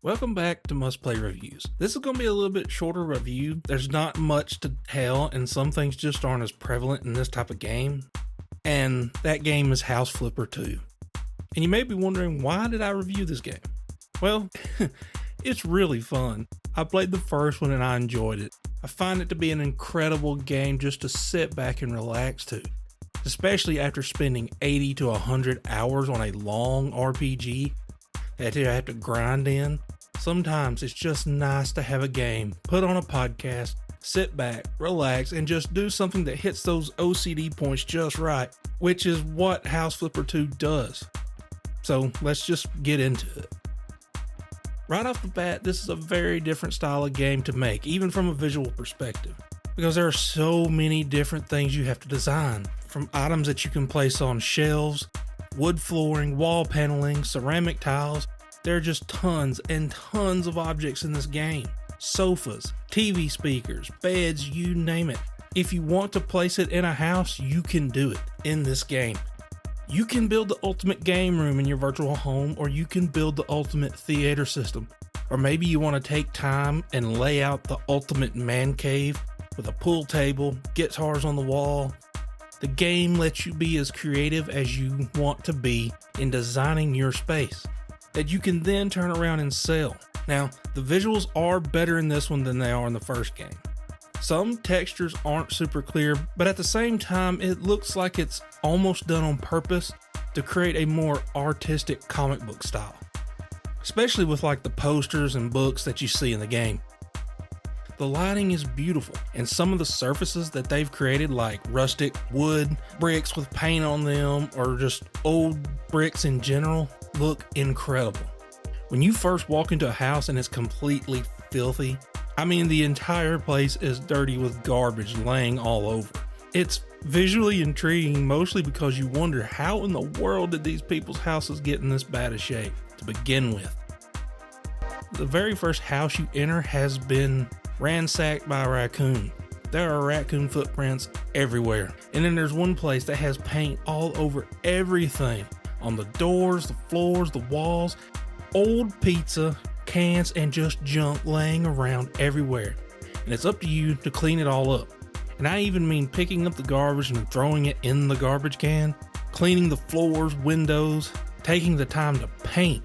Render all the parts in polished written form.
Welcome back to Must Play Reviews. This is going to be a little bit shorter review. There's not much to tell, and some things just aren't as prevalent in this type of game. And that game is House Flipper 2. And you may be wondering, why did I review this game? Well, it's really fun. I played the first one and I enjoyed it. I find it to be an incredible game just to sit back and relax to. Especially after spending 80 to 100 hours on a long RPG that you have to grind in. Sometimes it's just nice to have a game, put on a podcast, sit back, relax, and just do something that hits those OCD points just right, which is what House Flipper 2 does. So let's just get into it. Right off the bat, this is a very different style of game to make, even from a visual perspective, because there are so many different things you have to design, from items that you can place on shelves, wood flooring, wall paneling, ceramic tiles. There are just tons and tons of objects in this game. Sofas, TV speakers, beds, you name it. If you want to place it in a house, you can do it in this game. You can build the ultimate game room in your virtual home, or you can build the ultimate theater system. Or maybe you want to take time and lay out the ultimate man cave with a pool table, guitars on the wall. The game lets you be as creative as you want to be in designing your space, that you can then turn around and sell. Now, the visuals are better in this one than they are in the first game. Some textures aren't super clear, but at the same time, it looks like it's almost done on purpose to create a more artistic comic book style, especially with like the posters and books that you see in the game. The lighting is beautiful, and some of the surfaces that they've created, like rustic wood, bricks with paint on them, or just old bricks in general, look incredible. When you first walk into a house and it's completely filthy, I mean, the entire place is dirty with garbage laying all over. It's visually intriguing, mostly because you wonder how in the world did these people's houses get in this bad a shape to begin with. The very first house you enter has been ransacked by a raccoon. There are raccoon footprints everywhere. And then there's one place that has paint all over everything. On the doors, the floors, the walls, old pizza, cans, and just junk laying around everywhere. And it's up to you to clean it all up. And I even mean picking up the garbage and throwing it in the garbage can, cleaning the floors, windows, taking the time to paint,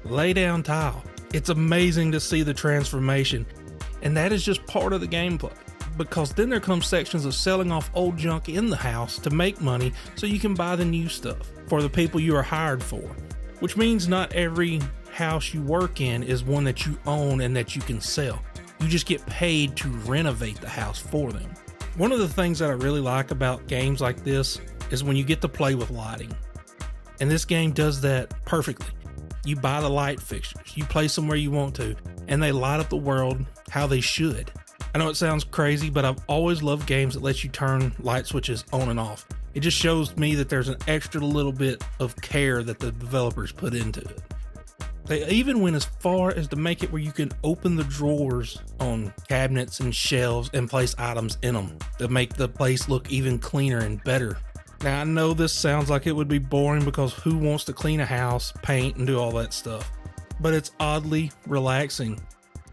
lay down tile. It's amazing to see the transformation. And that is just part of the gameplay, because then there comes sections of selling off old junk in the house to make money so you can buy the new stuff for the people you are hired for, which means not every house you work in is one that you own and that you can sell. You just get paid to renovate the house for them. One of the things that I really like about games like this is when you get to play with lighting. And this game does that perfectly. You buy the light fixtures, you place them where you want to, and they light up the world how they should. I know it sounds crazy, but I've always loved games that let you turn light switches on and off. It just shows me that there's an extra little bit of care that the developers put into it. They even went as far as to make it where you can open the drawers on cabinets and shelves and place items in them to make the place look even cleaner and better. Now, I know this sounds like it would be boring, because who wants to clean a house, paint, and do all that stuff? But it's oddly relaxing.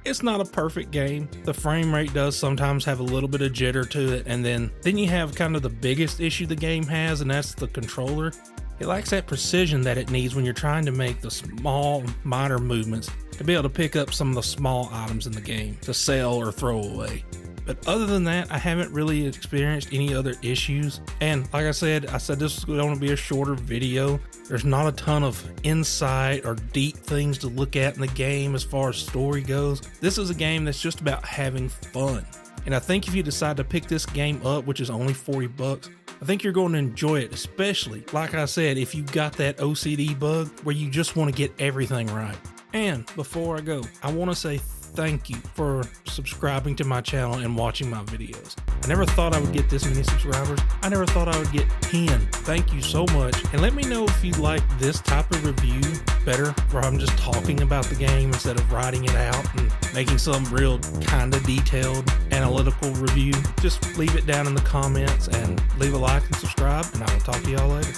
It's not a perfect game. The frame rate does sometimes have a little bit of jitter to it, and then you have kind of the biggest issue the game has, and that's the controller. It lacks that precision that it needs when you're trying to make the small, minor movements to be able to pick up some of the small items in the game to sell or throw away. But other than that, I haven't really experienced any other issues. And like I said this was going to be a shorter video. There's not a ton of insight or deep things to look at in the game as far as story goes. This is a game that's just about having fun. And I think if you decide to pick this game up, which is only $40, I think you're going to enjoy it, especially, like I said, if you got that OCD bug where you just want to get everything right. And before I go, I want to say thank you for subscribing to my channel and watching my videos. I never thought I would get this many subscribers. I never thought I would get 10. Thank you so much. And let me know if you like this type of review better, where I'm just talking about the game instead of writing it out and making some real kind of detailed analytical review. Just leave it down in the comments and leave a like and subscribe, and I will talk to y'all later.